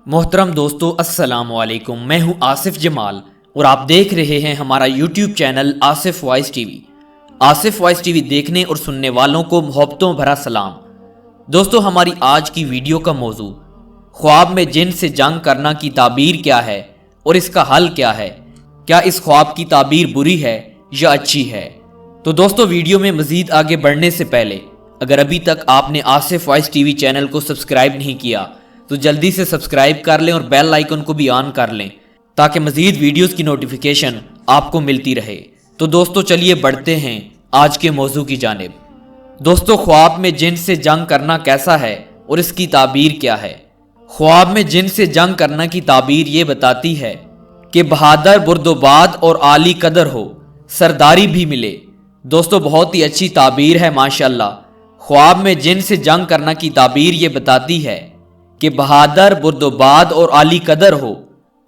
محترم دوستو السلام علیکم، میں ہوں آصف جمال اور آپ دیکھ رہے ہیں ہمارا YouTube channel Asif voice TV. Asif voice TV دیکھنے اور سننے والوں کو محبتوں بھرا سلام۔ دوستو ہماری آج کی ویڈیو کا موضوع خواب میں جن سے جنگ کرنا کی تعبیر کیا ہے اور اس کا حل کیا ہے؟ کیا اس خواب کی تعبیر بری ہے یا اچھی ہے؟ تو دوستو ویڈیو میں مزید آگے بڑھنے سے پہلے اگر ابھی تک آپ نے Asif voice TV channel کو سبسکرائب نہیں کیا تو جلدی سے سبسکرائب کر لیں اور بیل آئیکن کو بھی آن کر لیں تاکہ مزید ویڈیوز کی نوٹیفیکیشن آپ کو ملتی رہے۔ تو دوستو چلیے بڑھتے ہیں آج کے موضوع کی جانب۔ دوستو خواب میں جن سے جنگ کرنا کیسا ہے اور اس کی تعبیر کیا ہے؟ خواب میں جن سے جنگ کرنا کی تعبیر یہ بتاتی ہے کہ بہادر بردوباد اور عالی قدر ہو، سرداری بھی ملے۔ دوستو بہت ہی اچھی تعبیر ہے ماشاءاللہ۔ خواب میں جن سے جنگ کرنا کی تعبیر یہ بتاتی ہے کہ بہادر بردوباد اور عالی قدر ہو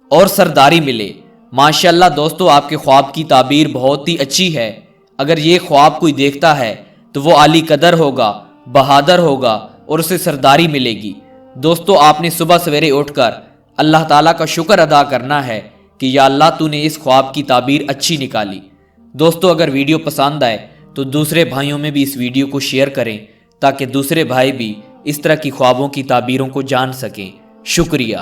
اور سرداری ملے۔ ماشاءاللہ دوستو آپ کے خواب کی تعبیر بہت ہی اچھی ہے۔ اگر یہ خواب کوئی دیکھتا ہے تو وہ عالی قدر ہوگا، بہادر ہوگا اور اسے سرداری ملے گی۔ دوستو آپ نے صبح سویرے اٹھ کر اللہ تعالیٰ کا شکر ادا کرنا ہے کہ یا اللہ تو نے اس خواب کی تعبیر اچھی نکالی۔ دوستو اگر ویڈیو پسند آئے تو دوسرے بھائیوں میں بھی اس ویڈیو کو شیئر کریں تاکہ دوسرے بھائی بھی اس طرح کی خوابوں کی تعبیروں کو جان سکیں۔ شکریہ۔